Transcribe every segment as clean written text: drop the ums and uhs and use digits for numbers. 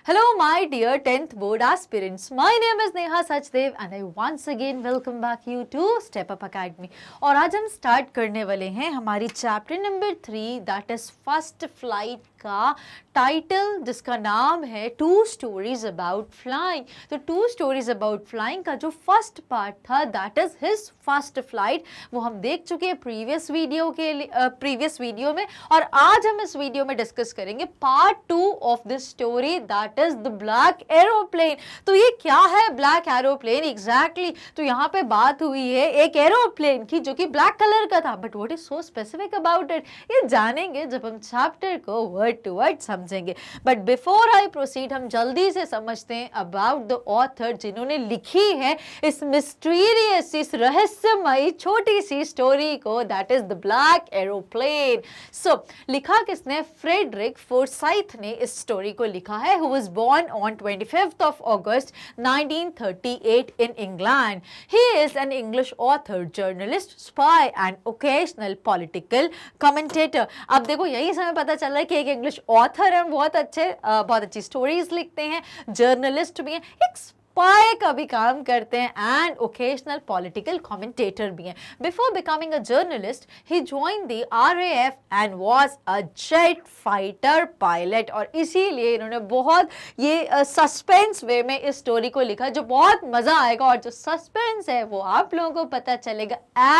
Hello, my dear 10th board aspirants. My name is Neha Sachdev and I once again welcome back you to Step Up Academy. और आज हम start करने वाले हैं हमारी chapter number 3 that is first flight का title जिसका नाम है टू स्टोरीज अबाउट फ्लाइंग। तो टू स्टोरीज अबाउट फ्लाइंग का जो फर्स्ट पार्ट था that is his first flight, वो हम देख चुके हैं प्रीवियस वीडियो में। और आज हम इस वीडियो में डिस्कस करेंगे part 2 of this story that is the black aeroplane. तो ये क्या है ब्लैक एरोप्लेन एग्जैक्टली? तो यहाँ पे बात हुई है एक एरोप्लेन की जो कि ब्लैक कलर का था, but what is so specific about it ये जानेंगे जब हम चैप्टर को वर्ड टू वर्ड समझेंगे। बट बिफोर आई प्रोसीड हम जल्दी से समझते हैं अबाउट द ऑथर जिन्होंने लिखी है इस मिस्टीरियस, इस रहस्यमयी छोटी सी स्टोरी को that is the black aeroplane. So लिखा किसने? फ्रेडरिक फोर्साइथ ने इस स्टोरी को लिखा है, who was born on 25th of August 1938 in England. He is an English author, journalist, spy and occasional political commentator. अब देखो यही समय पता चल रहा है कि एक इंग्लिश ऑथर है, बहुत अच्छी स्टोरीज लिखते हैं, जर्नलिस्ट भी हैं, एक स्पाई का भी काम करते हैं एंड ओकेशनल पॉलिटिकल कमेंटेटर भी हैं। Before becoming a journalist he join the RAF and was a jet fighter pilot. और इसीलिए इन्होंने बहुत ये सस्पेंस वे में इस स्टोरी को लिखा जो बहुत मजा आएगा, और जो सस्पेंस है वो आप लोगों को पता चलेगा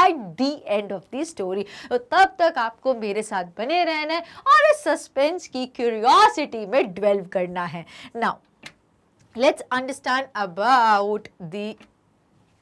at the end of the story. तो तब तक आपको मेरे साथ बने रहना है और इस सस्पेंस की क्यूरियोसिटी में ड्वेल्व करना है। Now let's understand about the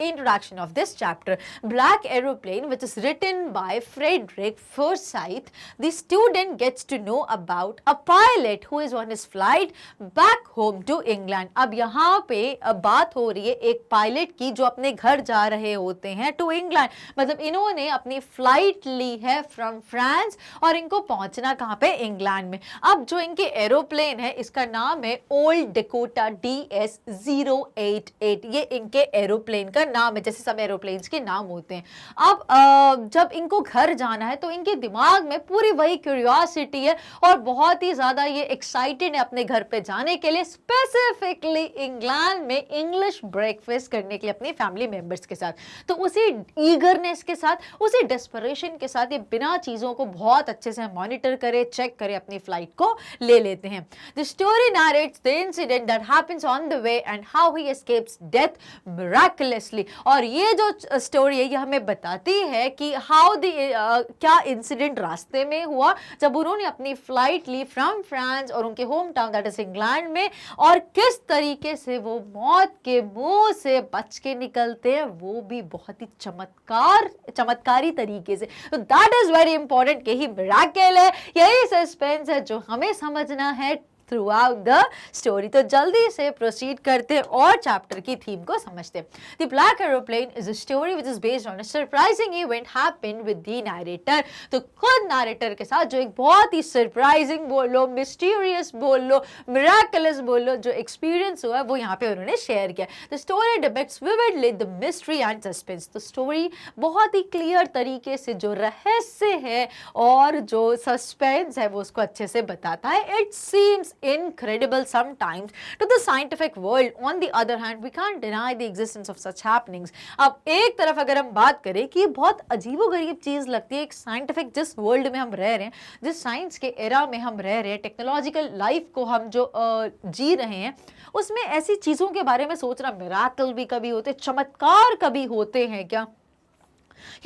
introduction of this chapter. Black Aeroplane, which is written by Frederick Forsyth. The student gets to know about a pilot who is on his flight back home to England. अब यहाँ पे बात हो रही है एक pilot की जो अपने घर जा रहे होते हैं टू इंग्लैंड। मतलब इन्होंने अपनी फ्लाइट ली है फ्रॉम फ्रांस और इनको पहुंचना कहाँ पे? इंग्लैंड में। अब जो इनके एरोप्लेन है इसका नाम है ओल्ड डेकोटा DS-088। ये इनके एरोप्लेन का नाम है, जैसे सब एरोप्लेन्स के नाम होते हैं। अब जब इनको घर जाना है तो इनके दिमाग में पूरी वही क्यूरियोसिटी है और बहुत ही ज्यादा ये एक्साइटेड है अपने घर पे जाने के लिए, स्पेसिफिकली इंग्लैंड में इंग्लिश ब्रेकफास्ट करने के लिए अपनी फैमिली मेंबर्स के साथ। तो उसी ईगरनेस के साथ, उसी डेस्परेशन के साथ ये बिना चीजों को बहुत अच्छे से मॉनिटर करे, चेक करे, अपनी फ्लाइट को ले लेते हैं। The story narrates the incident that happens on the way and how he escapes death miraculously. और ये जो स्टोरी है ये हमें बताती है कि हाउ क्या इंसिडेंट रास्ते में हुआ जब उन्होंने अपनी फ्लाइट ली फ्रॉम फ्रांस और उनके home town that is England में, और किस तरीके से वो मौत के मुंह से बच के निकलते हैं, वो भी बहुत ही चमत्कारी तरीके से। तो दैट इज वेरी इंपॉर्टेंट कि ही मिरेकल है, यही सस्पेंस है जो हमें समझना है थ्रू आउट द स्टोरी। तो जल्दी से प्रोसीड करते और चैप्टर की थीम को समझते। The black aeroplane is a story which is based on a surprising event happened with the narrator. तो खुद नरेटर के साथ जो एक बहुत ही सरप्राइजिंग बोल लो, मिस्टीरियस बोल लो, मिरेकुलस बोल लो, जो एक्सपीरियंस हुआ है वो यहाँ पे उन्होंने शेयर किया। The story depicts vividly the mystery and suspense. तो स्टोरी बहुत ही क्लियर तरीके से जो रहस्य है और जो सस्पेंस है वो उसको अच्छे से बताता है। It seems incredible sometimes to the scientific world. On the other hand, we can't deny the existence of such happenings. अब एक तरफ अगर हम बात करें कि बहुत अजीबोगरीब चीज लगती है एक साइंटिफिक, जिस वर्ल्ड में हम रह रहे हैं, जिस साइंस के एरा में हम रह रहे हैं, टेक्नोलॉजिकल लाइफ को हम जो जी रहे हैं, उसमें ऐसी चीजों के बारे में सोचना, मिराकल भी कभी होते, चमत्कार कभी होते हैं क्या,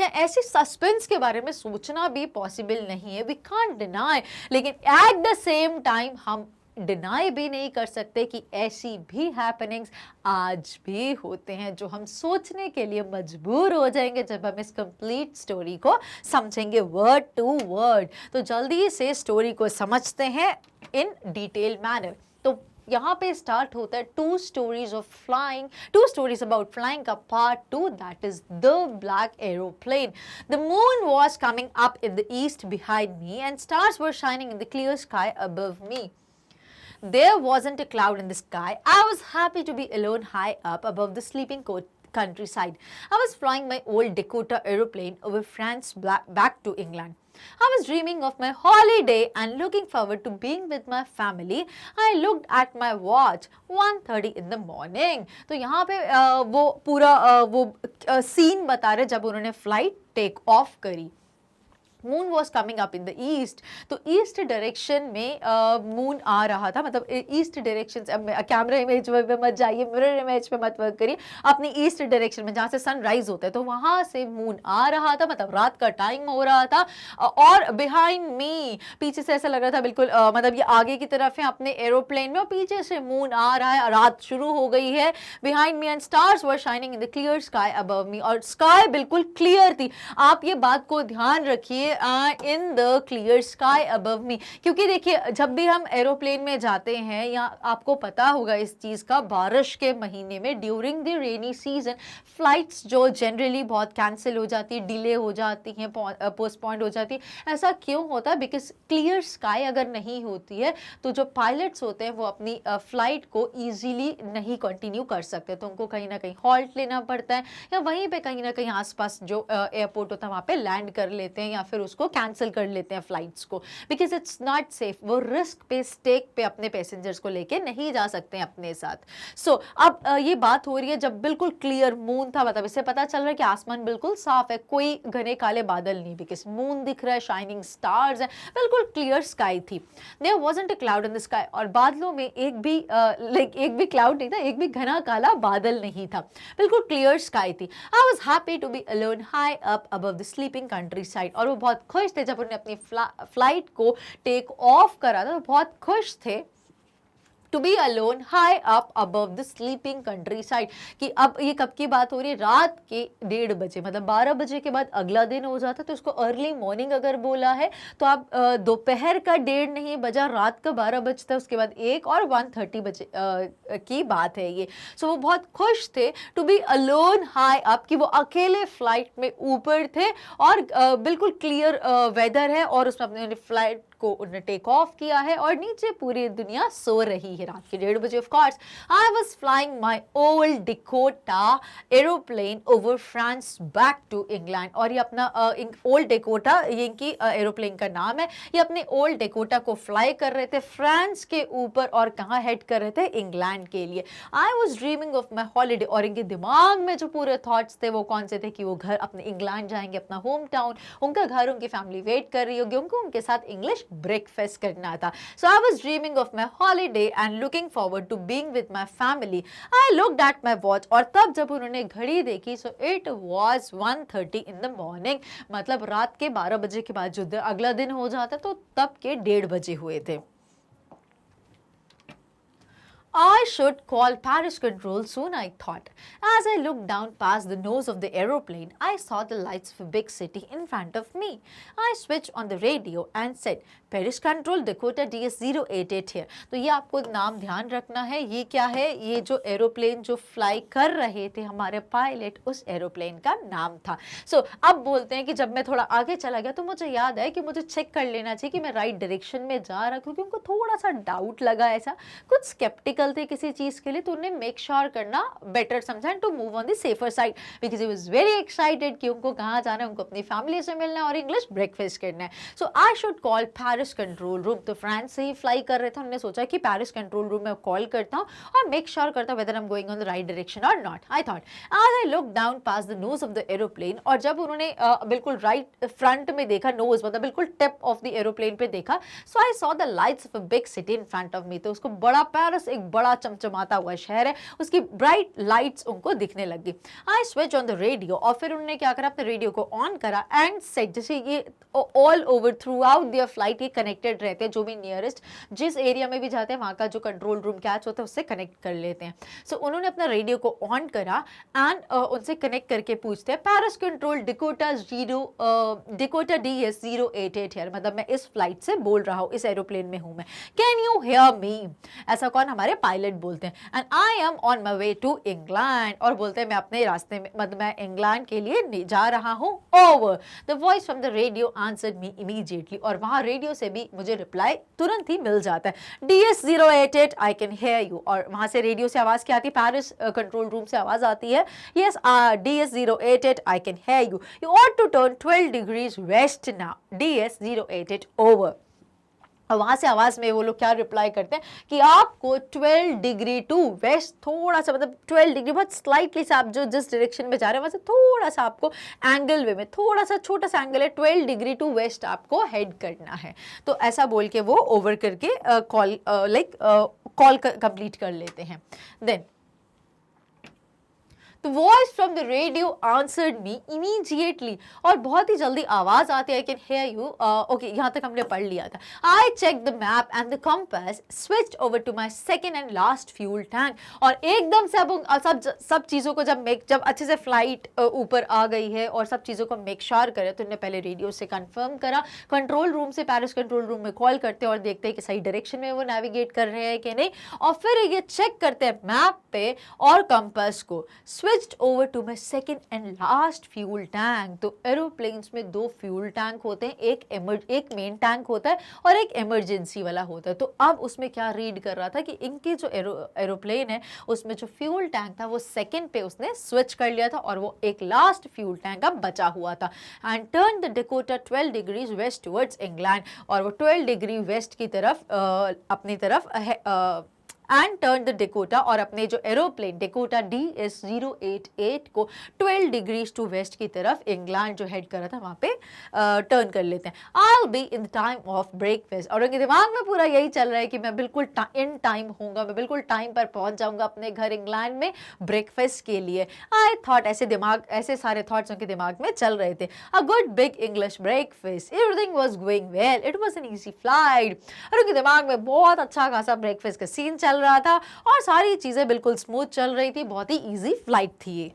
या ऐसी सस्पेंस के बारे में सोचना भी पॉसिबल नहीं है। वी कांट डिनाई, लेकिन एट द सेम टाइम हम डिनाई भी नहीं कर सकते कि ऐसी भी हैपनिंग्स आज भी होते हैं जो हम सोचने के लिए मजबूर हो जाएंगे जब हम इस कंप्लीट स्टोरी को समझेंगे वर्ड टू वर्ड। तो जल्दी से स्टोरी को समझते हैं इन डिटेल मैनर। तो यहाँ पे स्टार्ट होता है टू स्टोरीज अबाउट फ्लाइंग का part 2 that is the black aeroplane. The moon was coming up in the east behind me and stars were shining in the clear sky above me. There wasn't a cloud in the sky. I was happy to be alone high up above the sleeping countryside. I was flying my old Dakota aeroplane over France back to England. I was dreaming of my holiday and looking forward to being with my family. I looked at my watch, 1:30 in the morning. तो यहाँ पे वो पूरा वो scene बता रहे जब उन्होंने फ्लाइट टेक ऑफ करी. Moon was coming up in the east. तो ईस्ट डायरेक्शन में मून आ रहा था, मतलब ईस्ट डायरेक्शन से. अब कैमरा इमेज पे मत जाइए, मिरर इमेज पे मत वर्क करिए, अपनी ईस्ट डायरेक्शन में जहाँ से सनराइज होता है तो वहां से मून आ रहा था, मतलब रात का टाइम हो रहा था. और बिहाइंड मी, पीछे से ऐसा लग रहा था बिल्कुल मतलब ये आगे की तरफ है अपने एरोप्लेन में और पीछे से मून आ रहा है, रात शुरू हो गई है. Behind me and stars were shining in the clear sky above मी. और स्काई बिल्कुल क्लियर थी. आप ये बात को ध्यान रखिए, in the clear sky above मी, क्योंकि देखिए जब भी हम एरोप्लेन में जाते हैं या आपको पता होगा इस चीज का, बारिश के महीने में during the rainy season flights जो जनरली बहुत कैंसिल हो जाती है, डिले हो जाती हैं, पोस्टपोन्ड हो जाती है. ऐसा क्यों होता है? बिकॉज क्लियर स्काई अगर नहीं होती है तो जो पायलट्स होते हैं वो अपनी फ्लाइट को ईजिली नहीं कंटिन्यू कर सकते, तो उनको कहीं ना कहीं हॉल्ट लेना पड़ता है या वहीं पे कहीं ना कहीं आसपास जो एयरपोर्ट होता है वहाँ पे लैंड कर लेते हैं या फिर उसको कैंसिल कर लेते हैं फ्लाइट्स को, बिकॉज इट्स नॉट सेफ. वो रिस्क पे, स्टेक पे अपने पैसेंजर्स को लेके नहीं जा सकते हैं अपने साथ. सो अब ये बात हो रही है जब बिल्कुल क्लियर मून था, मतलब इससे पता चल रहा है कि आसमान बिल्कुल साफ है, कोई घने काले बादल नहीं, बिकॉज मून दिख रहा है, शाइनिंग स्टार्स है, बिल्कुल क्लियर स्काई थी. There wasn't a cloud in the sky. और बादलों में एक भी क्लाउड नहीं था, एक भी घना काला बादल नहीं था, बिल्कुल क्लियर स्काई थी. I was happy to be alone high up above the sleeping countryside. और वो बहुत खुश थे जब उन्होंने अपनी फ्लाइट को टेक ऑफ करा था, तो बहुत खुश थे to be alone high up above the sleeping countryside. कि अब ये कब की बात हो रही है? रात के 1:30 बजे, मतलब 12 बजे के बाद अगला दिन हो जाता है, तो उसको अर्ली मॉर्निंग अगर बोला है तो आप दोपहर का 1:30 नहीं बजा, रात का 12 बजता है, उसके बाद 1 और 1:30 बजे की बात है ये. सो वो बहुत खुश थे to be alone high up, कि वो अकेले फ्लाइट में ऊपर थे और बिल्कुल क्लियर वेदर है और उसमें अपने फ्लाइट को उन्होंने टेक ऑफ किया है और नीचे पूरी दुनिया सो रही है रात के 1:30 बजे. Of course I was flying my old Dakota aeroplane over France back to England. और ये अपना ओल्ड डिकोटा, ये इनकी एरोप्लेन का नाम है, ये अपने ओल्ड डिकोटा को फ्लाई कर रहे थे फ्रांस के ऊपर और कहाँ हेड कर रहे थे? इंग्लैंड के लिए. I was dreaming of my holiday. और इनके दिमाग में जो पूरे थॉट्स थे वो कौन से थे? कि वो घर अपने इंग्लैंड जाएंगे, अपना होम टाउन, उनका घर, उनकी फैमिली वेट कर रही होगी, उनको उनके साथ इंग्लिश ब्रेकफास्ट करना था. So I was dreaming of my holiday and looking forward to being with my family. I looked at my watch और तब जब उन्होंने घड़ी देखी, so it was 1:30 in the morning. मतलब रात के 12 बजे के बाद जो अगला दिन हो जाता तो तब के 1:30 बजे हुए थे. I should call Paris control soon, I thought. As I looked down past the nose of the aeroplane, I saw the lights of a big city in front of me. I switched on the radio and said, Paris control Dakota DS-088 here. तो ये आपको नाम ध्यान रखना है. ये क्या है? ये जो एरोप्लेन जो फ्लाई कर रहे थे हमारे पायलट, उस एरोप्लेन का नाम था. सो अब बोलते हैं कि जब मैं थोड़ा आगे चला गया तो मुझे याद है कि मुझे चेक कर लेना चाहिए कि मैं राइट डायरेक्शन में जा रहा, क्योंकि उनको थोड़ा सा डाउट लगा, ऐसा कुछ स्केप्टिकल थे किसी चीज के लिए, तो उन्हें मेक श्योर करना बेटर समझा to move on the safer side, because he was very excited कि उनको कहाँ जाना है, उनको अपनी फैमिली से मिलना है और इंग्लिश ब्रेकफास्ट करना है. So I should call Paris control room. तो फ्रांस से ही फ्लाई कर रहे थे, उन्होंने सोचा कि पेरिस कंट्रोल रूम में कॉल करता हूँ और मेक श्योर करता हूँ whether I am going on the right direction or not. I thought as I look down past the nose of the aeroplane. और जब उन्होंने बिल्कुल राइट फ्रंट में देखा, नोज मतलब बिल्कुल टिप ऑफ द एरोप्लेन पे देखा, so I saw the lights of a big city in front of me. तो उसको बड़ा पेरिस, एक बड़ा चमचमाता हुआ शहर है, उसकी ब्राइट लाइट्स उनको दिखने लगी. I switch on the radio. और फिर उन्होंने क्या करा? अपने रेडियो को ऑन करा एंड सेड, जैसे ये all over throughout there flight ये कनेक्टेड रहते हैं, जो भी नियरेस्ट जिस एरिया में भी जाते हैं वहां का जो कंट्रोल रूम कैच होता है उससे कनेक्ट कर लेते हैं. सो उन्होंने अपना रेडियो को ऑन करा एंड उनसे कनेक्ट करके पूछते हैं, Paris control Dakota DS-088 here. मतलब मैं इस फ्लाइट से बोल रहा हूँ, इस एरोप्लेन में हूं मैं. Can you hear me? ऐसा कौन? हमारे पायलट बोलते हैं, and I am on my way to England, और बोलते हैं मैं अपने रास्ते में, मतलब मैं इंग्लैंड के लिए जा रहा हूँ। Over the voice from the radio answered me immediately, और वहाँ रेडियो से भी मुझे रिप्लाई तुरंत ही मिल जाता है। DS088 I can hear you, और वहाँ से रेडियो से आवाज़ क्या आती है, पेरिस कंट्रोल रूम से आवाज़ आती है, yes DS088 I can hear you, you ought to turn 12 degrees west now, DS088 over. और वहाँ से आवाज़ में वो लोग क्या रिप्लाई करते हैं कि आपको 12 डिग्री टू वेस्ट, थोड़ा सा मतलब 12 डिग्री बहुत स्लाइटली से आप जो जिस डायरेक्शन में जा रहे हैं वहाँ से थोड़ा सा आपको एंगल वे में, थोड़ा सा छोटा सा एंगल है, 12 डिग्री टू वेस्ट आपको हेड करना है। तो ऐसा बोल के वो ओवर करके कॉल कॉल कंप्लीट कर लेते हैं। Then The voice from the radio answered me immediately, और बहुत ही जल्दी आवाज आती है, I can hear you। Okay, यहाँ तक हमने पढ़ लिया था। I checked the map and the compass, switched over to my second and last fuel tank, और एकदम से अब सब चीज़ों को जब अच्छे से फ्लाइट ऊपर आ गई है और सब चीज़ों को मेक श्योर करे, तो उन्होंने पहले रेडियो से कंफर्म करा, कंट्रोल रूम से, पेरिस कंट्रोल रूम में कॉल करते हैं और देखते हैं कि सही डायरेक्शन में वो नेविगेट कर रहे हैं कि नहीं, और फिर ये चेक करते हैं मैप पे और कंपास को। switched over to my second and last fuel tank, तो एरोप्लेन्स में 2 फ्यूल टैंक होते हैं, एक मेन टैंक होता है और एक इमरजेंसी वाला होता है। तो अब उसमें क्या रीड कर रहा था कि इनके जो एरोप्लेन है उसमें जो फ्यूल टैंक था वो सेकंड पे उसने स्विच कर लिया था और वो एक लास्ट फ्यूल टैंक अब बचा हुआ था। And turn the Dakota 12 degrees west towards England, और वो 12 डिग्री वेस्ट की तरफ अपनी तरफ एंड टर्न द डेकोटा, और अपने जो एरोप्लेन डेकोटा DS088 को 12 डिग्रीज टू वेस्ट की तरफ इंग्लैंड जो हेड कर रहा था वहाँ पे टर्न कर लेते हैं। I'll be in the time of breakfast, और उनके दिमाग में पूरा यही चल रहा है कि मैं बिल्कुल इन टाइम होऊंगा, मैं बिल्कुल टाइम पर पहुंच जाऊंगा अपने घर इंग्लैंड में ब्रेकफास्ट के लिए। आई थॉट, ऐसे सारे थॉट्स उनके दिमाग में चल रहे थे। A good big English breakfast, everything was going well, it was an easy flight, और उनके दिमाग में बहुत अच्छा खासा ब्रेकफास्ट का सीन चल रहा था और सारी चीजें बिल्कुल स्मूथ चल रही थी, बहुत ही इजी फ्लाइट थी ये।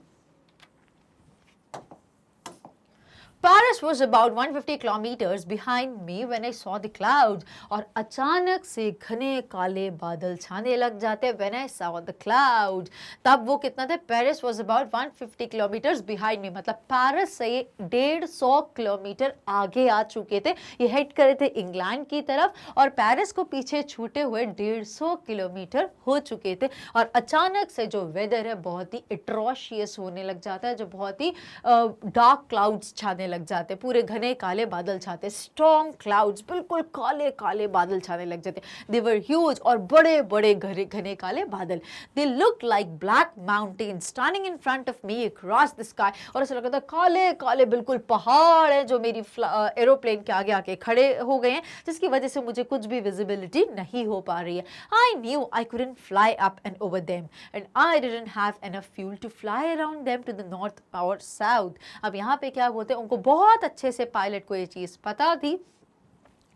Paris was about 150 kilometers behind me when I saw the clouds, और अचानक से घने काले बादल छाने लग जाते when I saw the clouds। तब वो कितना थे, Paris was about 150 kilometers behind me, मतलब पेरिस से ये 150 किलोमीटर आगे आ चुके थे, ये हेड करे थे इंग्लैंड की तरफ और पेरिस को पीछे छूटे हुए 150 किलोमीटर हो चुके थे। और अचानक से जो वेदर है बहुत ही एट्रोशियस होने लग जाता है, जो बहुत ही डार्क क्लाउड्स छाने लग जाते, पूरे घने काले बादल छाते, स्टॉर्म क्लाउड्स, बिल्कुल काले काले बादल छाने लग जाते। दे वर ह्यूज, और बड़े बड़े घने काले बादल। They look like black mountains standing in front of me across the sky, और ऐसा लग रहा था काले काले बिल्कुल पहाड़ हैं जो मेरी एरोप्लेन के आगे आके खड़े हो गए हैं, जिसकी वजह से मुझे कुछ भी विजिबिलिटी नहीं हो पा रही है। I knew I couldn't fly up and over them and I didn't have enough fuel to fly around them to the north और साउथ। अब यहाँ पे क्या बोलते हैं, उनको बहुत अच्छे से पायलट को ये चीज़ पता थी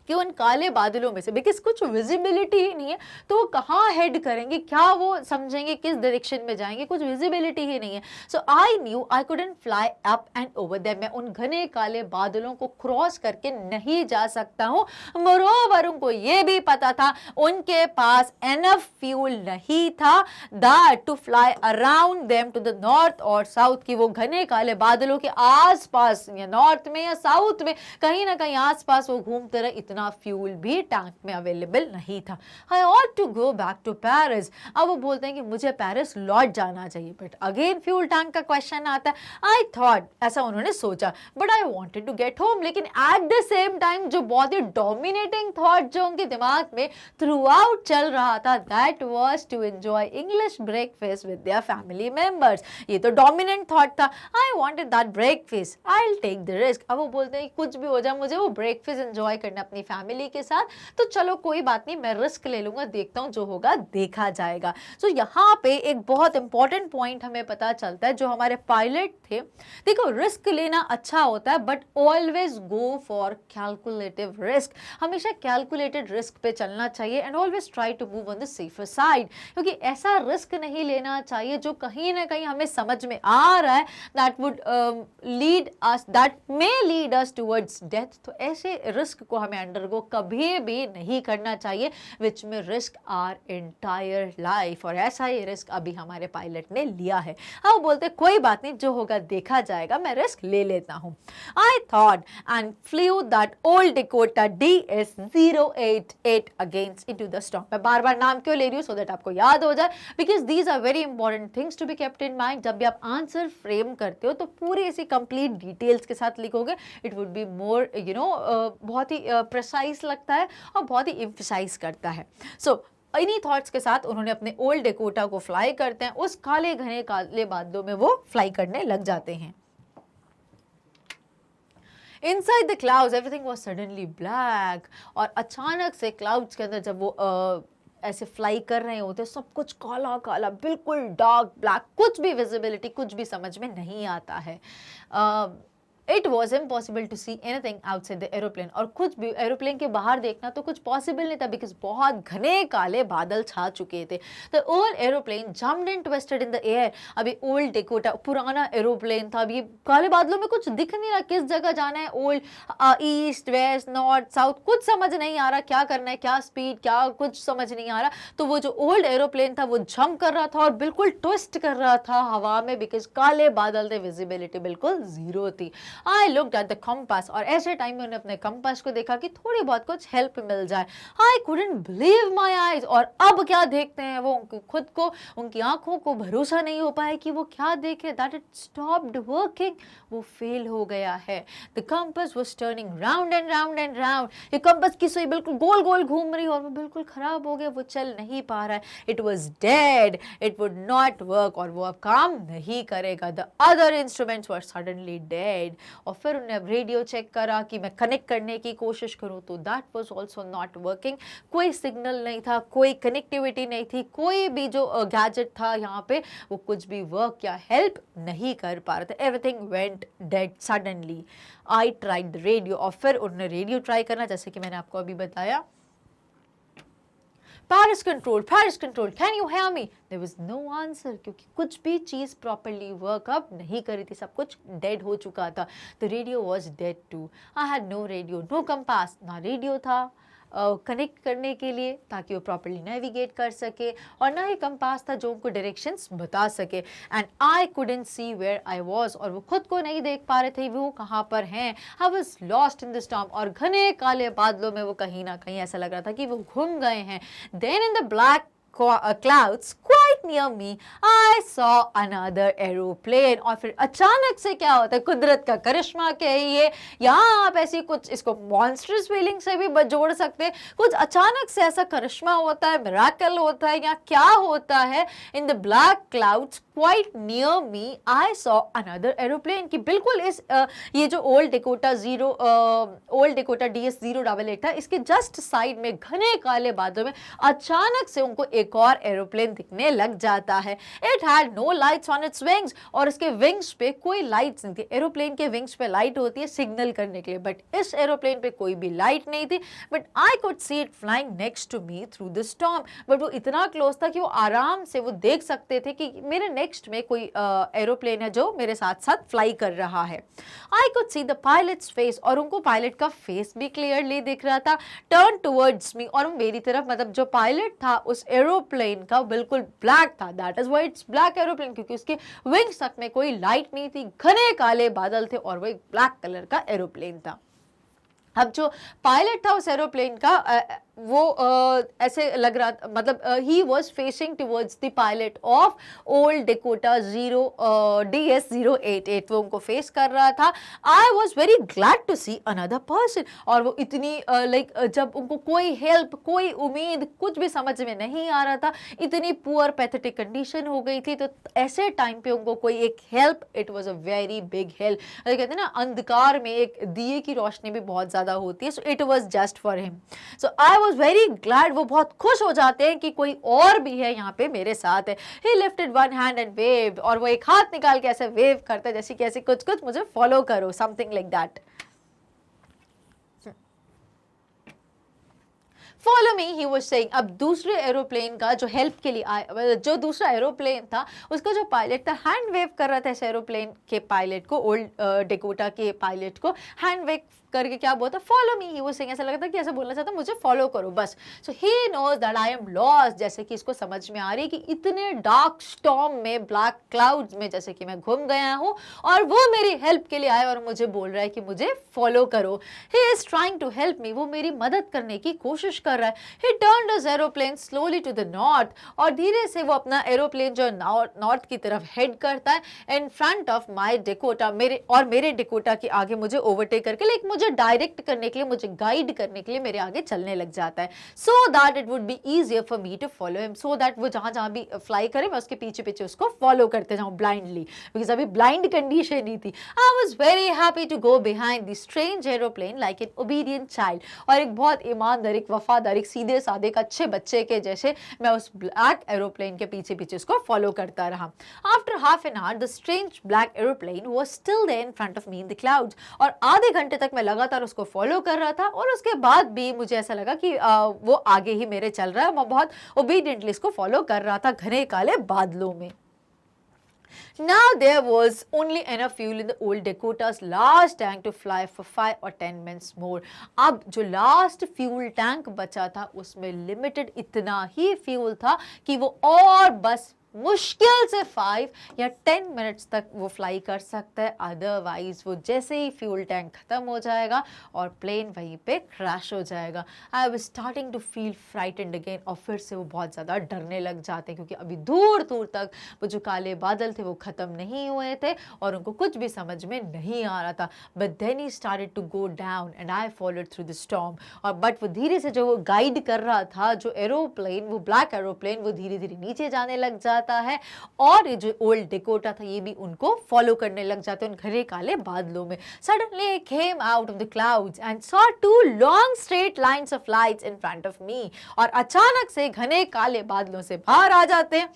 कि उन काले बादलों में से बिकॉज कुछ विजिबिलिटी ही नहीं है, तो वो कहाँ हेड करेंगे, क्या वो समझेंगे किस डायरेक्शन में जाएंगे, कुछ विजिबिलिटी ही नहीं है। So I knew I couldn't fly up and over them, मैं उन घने काले बादलों को क्रॉस करके नहीं जा सकता हूँ। मोरोवर उनको ये भी पता था उनके पास एनफ फ्यूल नहीं था that to fly around them to the north और साउथ, की वो घने काले बादलों के आसपास या नॉर्थ में या साउथ में कहीं ना कहीं आसपास वो घूमते रहे, इतना फ्यूल भी टैंक में अवेलेबल नहीं था। I ought to go back to Paris, अब वो बोलते हैं कि मुझे पेरिस लौट जाना चाहिए, बट अगेन फ्यूल टैंक का क्वेश्चन आता है। I thought, ऐसा उन्होंने सोचा, but I wanted to get home, लेकिन एट द सेम टाइम जो बहुत ही डोमिनेटिंग थॉट जो उनके दिमाग में थ्रू आउट चल रहा था, that was to enjoy English breakfast with their family members. ये तो डोमिनेंट थॉट था। I wanted that breakfast, I'll take the risk। अब वो बोलते हैं कुछ भी हो जाए मुझे वो ब्रेकफास्ट एंजॉय करना अपनी फैमिली के साथ, तो चलो कोई बात नहीं, मैं रिस्क ले लूंगा, देखता हूं जो होगा देखा जाएगा। सो यहाँ पे एक बहुत इंपॉर्टेंट पॉइंट हमें पता चलता है, जो हमारे पायलट थे, देखो रिस्क लेना अच्छा होता है but always go for calculative risk, हमेशा कैलकुलेटेड रिस्क पे चलना चाहिए and always try to move on the safer side, क्योंकि ऐसा रिस्क नहीं लेना चाहिए जो कहीं ना कहीं हमें समझ में आ रहा है that would lead us, that may lead us towards death. तो ऐसे रिस्क को हमें अंडरगो कभी भी नहीं करना चाहिए, विच में रिस्क आर एंटायर लाइफ। और ऐसा ही रिस्क अभी हमारे पायलट ने लिया है। हाँ, बोलते कोई बात नहीं, जो होगा देखा जाएगा, मैं रिस्क ले लेता हूँ। I thought and flu that old Dakota DS-088 against into the storm. मैं बार बार नाम क्यों ले रही हूँ, सो दैट आपको याद हो जाए, because these are very important things to be kept in mind. जब भी आप आंसर फ्रेम करते हो तो पूरी ऐसी कंप्लीट डिटेल्स के साथ लिखोगे, इट वुड बी मोर बहुत ही प्रिसाइज लगता है और बहुत ही एम्फसाइज करता है। सो इन्हीं थॉट्स के साथ उन्होंने अपने ओल्ड डेकोटा को फ्लाई करते हैं, उस काले घने काले बादलों में वो फ्लाई करने लग जाते हैं। Inside the clouds everything was suddenly black, और अचानक से क्लाउड्स के अंदर जब वो ऐसे फ्लाई कर रहे होते, सब कुछ काला काला, बिल्कुल डार्क ब्लैक, कुछ भी विजिबिलिटी, कुछ भी समझ में नहीं आता है। It was impossible to see anything outside the aeroplane, और कुछ भी एरोप्लेन के बाहर देखना तो कुछ पॉसिबल नहीं था, बिकॉज बहुत घने काले बादल छा चुके थे। The old aeroplane jumped and twisted in the air. अभी ओल्ड डेकोटा पुराना एरोप्लेन था, अभी काले बादलों में कुछ दिख नहीं रहा, किस जगह जाना है, old east west north south, कुछ समझ नहीं आ रहा, क्या करना है, क्या स्पीड, क्या कुछ समझ नहीं आ रहा। तो वो जो ओल्ड एरोप्लेन था वो जंप कर रहा था और बिल्कुल ट्विस्ट कर रहा था हवा में, बिकॉज काले बादल थे, विजिबिलिटी बिल्कुल जीरो थी। I looked at the compass, और ऐसे टाइम में उन्होंने अपने कंपास को देखा कि थोड़ी बहुत कुछ हेल्प मिल जाए। I couldn't believe my eyes, और अब क्या देखते हैं वो, खुद को, उनकी आंखों को भरोसा नहीं हो पाया कि वो क्या देखे, that it stopped working, वो फेल हो गया है। The compass was turning round and round and round, ये कंपास की सुई बिल्कुल गोल गोल घूम रही और वो बिल्कुल खराब हो गया, वो चल नहीं पा रहा है। It was dead, it would not work, और वो अब काम नहीं करेगा। The other instruments were suddenly dead, और फिर उन्होंने रेडियो चेक करा कि मैं कनेक्ट करने की कोशिश करूं, तो that was also not working. कोई सिग्नल नहीं था, कोई कनेक्टिविटी नहीं थी, कोई भी जो गैजेट था यहाँ पे वो कुछ भी वर्क या हेल्प नहीं कर पा रहा था। Everything went dead suddenly. I tried the radio, और फिर उन्होंने रेडियो ट्राई करना, जैसे कि मैंने आपको अभी बताया। Paris control, can you hear me? There was no answer, क्योंकि कुछ भी चीज़ properly work up नहीं करी थी, सब कुछ dead हो चुका था। The radio was dead too. I had no radio, no compass, ना रेडियो था कनेक्ट करने के लिए ताकि वो प्रॉपर्ली नेविगेट कर सके, और ना ही कंपास था जो उनको डायरेक्शंस बता सके। And I couldn't see where I was, और वो खुद को नहीं देख पा रहे थे वो कहाँ पर हैं। I was lost in the storm, और घने काले बादलों में वो कहीं ना कहीं ऐसा लग रहा था कि वो घूम गए हैं। Then in the black clouds quite near me I saw another aeroplane, और फिर अचानक से क्या होता है, कुदरत का करिश्मा कहिए, यहाँ आप ऐसी कुछ, इसको मॉन्स्टरस फीलिंग से भी जोड़ सकते हैं, कुछ अचानक से ऐसा करिश्मा होता है, मिराकल होता है, या क्या होता है। इन the black clouds quite near me I saw another aeroplane, कि बिल्कुल इस ये जो ओल्ड डेकोटा DS-088 था, इसके जस्ट साइड में घने काले बादलों में अचानक से उनको एक और एरोप्लेन दिखने लग जाता है। It had no lights on its wings, और इसके विंग्स पे कोई लाइट्स नहीं थी। एरोप्लेन के विंग्स पे लाइट होती है सिग्नल करने के लिए, बट इस एरोप्लेन पे कोई भी लाइट नहीं थी। But I could see it flying next to me through the storm, but वो इतना क्लोज था कि वो आराम से वो देख सकते थे कि मेरे नेक्स्ट में कोई एरोप्लेन है जो मेरे साथ साथ फ्लाई कर रहा है। आई could see the pilots face, और उनको पायलट का फेस भी क्लियरली दिख रहा था, टर्न टुवर्ड्स मी, और मेरी तरफ, मतलब जो पायलट था उस एरोप्लेन का बिल्कुल ब्लैक था। That is why it's black aeroplane, क्योंकि उसके विंग्स तक में कोई लाइट नहीं थी, घने काले बादल थे, और वो एक ब्लैक कलर का एरोप्लेन था। अब जो पायलट था उस एरोप्लेन का वो ऐसे लग रहा था, मतलब he was facing towards the pilot of old Dakota DS-088, वो उनको फेस कर रहा था। I was very glad to see another person, और वो इतनी जब उनको कोई हेल्प, कोई उम्मीद, कुछ भी समझ में नहीं आ रहा था, इतनी पुअर पैथेटिक कंडीशन हो गई थी, तो ऐसे टाइम पे उनको कोई एक help, it was a very big help. कहते हैं ना, अंधकार में एक दिए की रोशनी भी बहुत ज़्यादा होती है, so it was just for him. So I was very glad, वो बहुत खुश हो जाते हैं कि कोई और भी है यहाँ पे मेरे साथ है। He lifted one hand and waved, और वो एक हाथ निकाल के ऐसे वेव करता है जैसे कि ऐसे कुछ कुछ मुझे फॉलो करो, something like that. Follow me, he was saying. अब दूसरे एरोप्लेन का जो हेल्प के लिए आया, जो दूसरा एरोप्लेन था उसका जो पायलट था हैंड वेव कर रहा था इस एरोप्लेन के पायलट को, ओल्ड डेकोटा के पायलट को हैंड वेव करके क्या बोलता, follow me, he was saying, ऐसा लगता है कि ऐसा बोलना चाहता मुझे फॉलो करो बस। So he knows that I am lost, जैसे कि इसको समझ में आ रही है कि इतने डार्क स्टॉर्म में, ब्लैक क्लाउड्स में जैसे कि मैं घूम गया हूँ और वो मेरी हेल्प के लिए आया और मुझे बोल रहा है कि मुझे फॉलो करो। He is trying to help me, वो मेरी मदद करने की कोशिश कर रहा है। He turned his aeroplane slowly to the north, और धीरे से वो अपना एरोप्लेन जो नॉर्थ की तरफ हेड करता है, इन फ्रंट ऑफ माई डेकोटा, मेरे डेकोटा के आगे मुझे ओवरटेक करके, लाइक मुझे डायरेक्ट करने के लिए, मुझे गाइड करने के लिए मेरे आगे चलने लग जाता है। So that it would be easier for me to follow him, so that वो जहां जहां भी फ्लाई करे मैं उसके पीछे पीछे उसको फॉलो करते जाऊं ब्लाइंडली, बिकॉज अभी ब्लाइंड कंडीशन ही थी। I was very happy to go behind the strange aeroplane like an obedient child, और एक बहुत ईमानदार, एक वफादार, एक सीधे साधे एक अच्छे बच्चे के जैसे मैं उस ब्लैक एरोप्लेन के पीछे पीछे उसको फॉलो करता रहा। After half an hour the strange black aeroplane was still there in front of me in the clouds, और आधे घंटे तक मैं लगातार उसको फॉलो कर रहा था, और उसके बाद भी मुझे ऐसा लगा कि वो आगे ही मेरे चल रहा है, मैं बहुत ओबीडियंटली इसको फॉलो कर रहा था घने काले बादलों में। Now there was only enough fuel in the old Dakota's last tank to fly for 5 or 10 minutes more. अब जो लास्ट फ्यूल टैंक बचा था उसमें लिमिटेड इतना ही फ्यूल था कि वो और बस मुश्किल से 5 या 10 मिनट्स तक वो फ्लाई कर सकता है, अदरवाइज वो जैसे ही फ्यूल टैंक खत्म हो जाएगा और प्लेन वहीं पे क्रैश हो जाएगा। I was starting to feel frightened again, और फिर से वो बहुत ज़्यादा डरने लग जाते हैं, क्योंकि अभी दूर दूर तक वो जो काले बादल थे वो ख़त्म नहीं हुए थे और उनको कुछ भी समझ में नहीं आ रहा था। But then he started to go down and I followed through the storm, और बट वो धीरे से जो वो गाइड कर रहा था, जो एरोप्लेन, वो ब्लैक एरोप्लेन, वो धीरे धीरे नीचे जाने लग जाता है, और ये जो ओल्ड डेकोटा था ये भी उनको फॉलो करने लग जाते हैं उन घने काले बादलों में। Suddenly I came out of the clouds and saw 2 long straight lines of lights in front of मी, और अचानक से घने काले बादलों से बाहर आ जाते हैं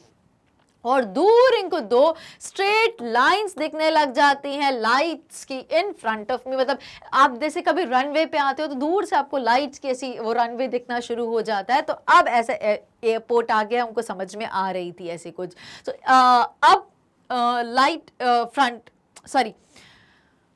और दूर इनको 2 स्ट्रेट लाइंस दिखने लग जाती हैं लाइट्स की इन फ्रंट ऑफ मी। मतलब आप जैसे कभी रनवे पे आते हो तो दूर से आपको लाइट्स की ऐसी वो रनवे दिखना शुरू हो जाता है, तो अब ऐसे एयरपोर्ट आ गया, उनको समझ में आ रही थी ऐसे कुछ। तो अब light front sorry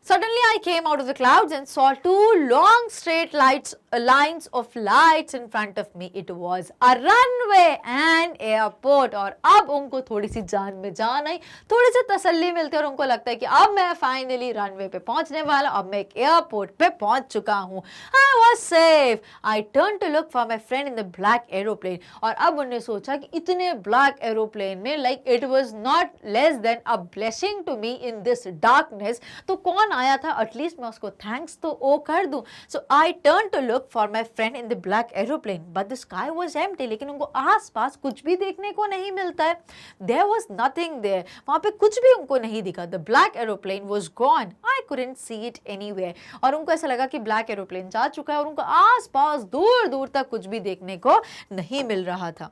Suddenly I came out of the clouds and saw 2 long straight lines of lights in front of me. It was a runway and airport. और अब उनको थोड़ी सी जान में जान आई, थोड़ी सी तसल्ली मिलती है और उनको लगता है कि अब मैं फाइनली रनवे पे पहुंचने वाला, अब मैं एक एयरपोर्ट पे पहुंच चुका हूँ। I was safe. I turned to look for my friend in the black aeroplane. और अब उन्होंने सोचा कि इतने ब्लैक एरोप्लेन में, like it was not less than a blessing to me in this darkness, तो कौन आया था, एटलीस्ट मैं उसको थैंक्स तो ओ कर दूं। So I turn to look for my friend in the black aeroplane but the sky was empty, लेकिन उनको आसपास कुछ भी देखने को नहीं मिलता है। देयर वाज नथिंग देयर, वहां पे कुछ भी उनको नहीं दिखा। The black aeroplane was gone, I couldn't see it anywhere, और उनको ऐसा लगा कि ब्लैक एरोप्लेन जा चुका है और उनको आसपास दूर दूर तक कुछ भी देखने को नहीं मिल रहा था।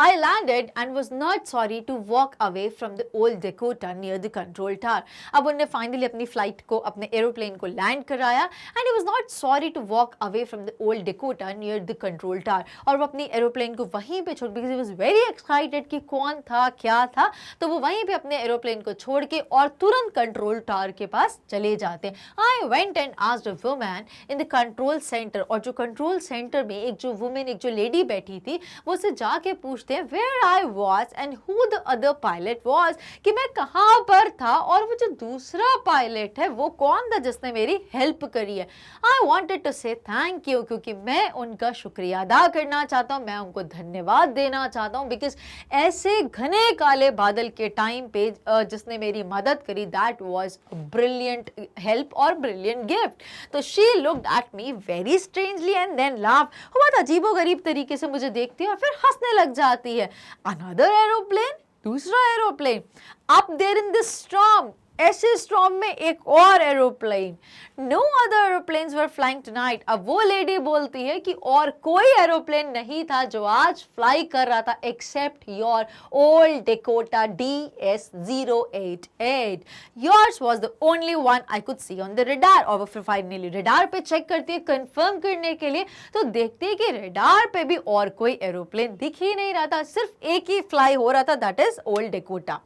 I landed and was not sorry to walk away from the old Dakota near the control tower. अब उन्होंने फाइनली अपनी फ्लाइट को, अपने एरोप्लेन को लैंड कराया and he was not sorry to walk away from the old Dakota near the control tower. और वो अपनी एरोप्लेन को वहीं पे छोड़, because he was very excited कि कौन था क्या था, तो वो वहीं पे अपने एरोप्लेन को छोड़ के और तुरंत कंट्रोल टावर के पास चले जाते हैं। I went and asked a woman in the control center, और जो कंट्रोल सेंटर में एक जो वुमेन, एक जो लेडी बैठी थी, वो जाके पूछते हैं where I was and who the other pilot was, कि मैं कहाँ पर था और वो जो दूसरा पायलट है वो कौन था जिसने मेरी हेल्प करी है। I wanted to say thank you, क्योंकि मैं उनका शुक्रिया अदा करना चाहता हूँ, मैं उनको धन्यवाद देना चाहता हूँ, बिकॉज ऐसे घने काले बादल के टाइम पे जिसने मेरी मदद करी, that was brilliant help और brilliant gift। तो she looked at me very strangely and then laughed, बहुत अजीबोगरीब तरीके से मुझे देखती है और फिर हंसने लग जाती है। Another aeroplane, दूसरा aeroplane, up there in this storm, ऐसे स्टॉर्म में एक और aeroplane. No other aeroplanes were flying tonight। अब वो लेडी बोलती है कि और कोई एरोप्लेन नहीं था जो आज फ्लाई कर रहा था except your old Dakota DS-088। Yours was the only one I could see on the radar। और वो फिर फाइनली रडार पे चेक करती है कंफर्म करने के लिए, तो देखते हैं कि रडार पे भी और कोई एरोप्लेन दिख ही नहीं रहा था, सिर्फ एक ही फ्लाई हो रहा था, that is old Dakota.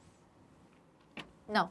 Now,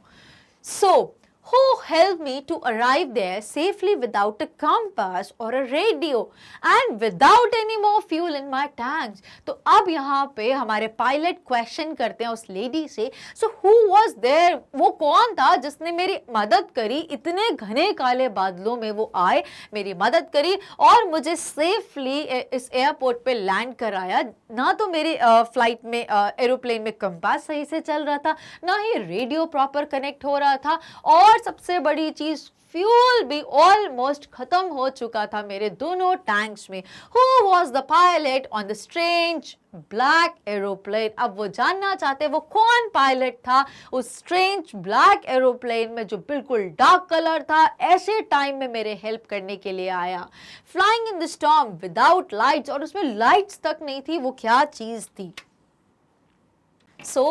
so who helped me to arrive there safely without a compass or a radio and without any more fuel in my tanks? तो अब यहाँ पे हमारे पायलट क्वेश्चन करते हैं उस लेडी से, सो हु वाज देयर, वो कौन था जिसने मेरी मदद करी, इतने घने काले बादलों में वो आए, मेरी मदद करी और मुझे सेफली इस एयरपोर्ट पे लैंड कराया। ना तो मेरी फ्लाइट में एरोप्लेन में कंपास सही से चल रहा था, ना ही रेडियो प्रॉपर कनेक्ट हो रहा था, और सबसे बड़ी चीज फ्यूल भी ऑलमोस्ट खत्म हो चुका था मेरे दोनों टैंक्स में। Who was the pilot on the strange black aeroplane? अब वो जानना चाहते वो कौन पायलट था उस स्ट्रेंज ब्लैक एरोप्लेन में जो बिल्कुल डार्क कलर था, ऐसे टाइम में मेरे हेल्प करने के लिए आया। Flying in the storm without lights, और उसमें लाइट्स तक नहीं थी, वो क्या चीज थी? So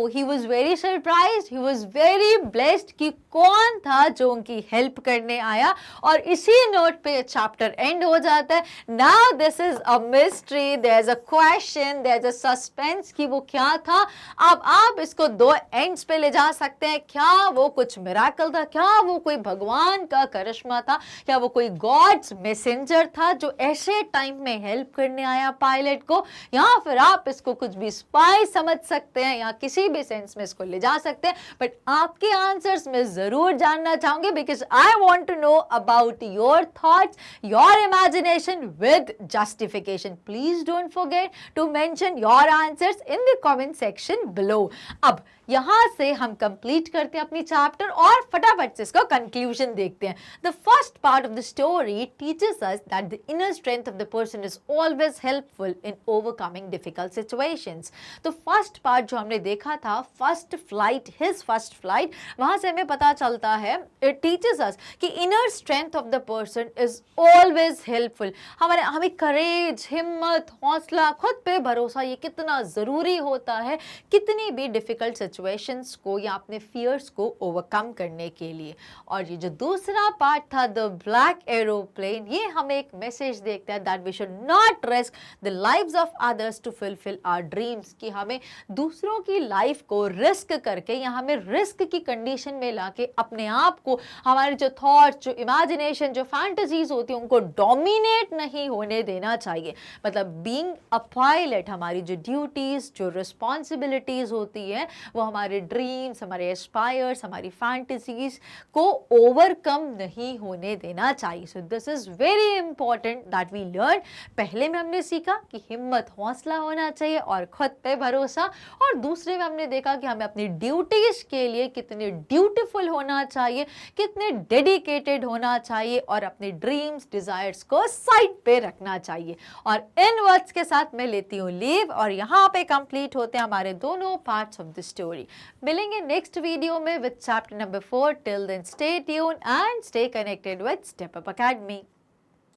he was very surprised, he was very blessed कि कौन था जो उनकी हेल्प करने आया। और इसी नोट पे चैप्टर एंड हो जाता है। Now this is a mystery, there's a question, there's a suspense कि वो क्या था। अब आप इसको दो एंड्स पे ले जा सकते हैं। क्या वो कुछ मिराकल था, क्या वो कोई भगवान का करिश्मा था, क्या वो कोई गॉड्स मैसेंजर था जो ऐसे टाइम में हेल्प करने आया पायलट को, या फिर आप इसको कुछ भी स्पाई समझ सकते हैं या किसी भी सेंस में इसको ले जा सकते हैं। बट आपके आंसर्स में जरूर जानना चाहूंगी, because I want to know about your thoughts, your imagination with justification. Please don't forget to mention your answers in the comment section below. अब यहां से हम कंप्लीट करते हैं अपनी चैप्टर और फटाफट से इसका कंक्लूजन देखते हैं। The first part of the story teaches us that the inner strength of the person is always helpful in overcoming difficult situations. तो फर्स्ट पार्ट जो हमने देखा था, first flight, his first flight, वहां से हमें पता चलता है, इट टीचेस अस कि inner strength of the person is always helpful. हमें करेज, हिम्मत, हौसला, खुद पे भरोसा, ये कितना जरूरी होता है कितनी भी डिफिकल्ट सिचुएशंस को या अपने फियर्स को ओवरकम करने के लिए। और ये जो दूसरा पार्ट था, द ब्लैक एरोप्लेन, ये हमें एक मैसेज देखता है that we should not risk the lives of others to fulfil our dreams, कि हमें दूसरों की लाइफ को रिस्क करके या हमें रिस्क की कंडीशन में लाके अपने आप को, हमारे जो थॉट्स, जो इमेजिनेशन, जो फैंटेसीज होती है उनको डोमिनेट नहीं होने देना चाहिए। मतलब बीइंग अ पायलट, हमारी जो ड्यूटीज, जो रिस्पॉन्सिबिलिटीज होती है, वो हमारे ड्रीम्स, हमारे एस्पायर्स, हमारी फैंटेसीज को ओवरकम नहीं होने देना चाहिए। So this is very important that we learn. पहले में हमने सीखा कि हिम्मत, हौसला होना चाहिए और खुद पे भरोसा, और दूसरे में हमने देखा कि हमें अपनी ड्यूटीज के लिए कितने ड्यूटीफुल होना चाहिए, कितने डेडिकेटेड होना चाहिए और अपने ड्रीम्स, डिजायर्स को साइड पे रखना चाहिए। और इन वर्ड्स के साथ मैं लेती हूँ लीव, और यहाँ पे कंप्लीट होते हैं हमारे दोनों पार्ट्स ऑफ द स्टोरी। मिलेंगे नेक्स्ट वीडियो में with chapter number 4। Till then stay tuned and stay connected with step up academy.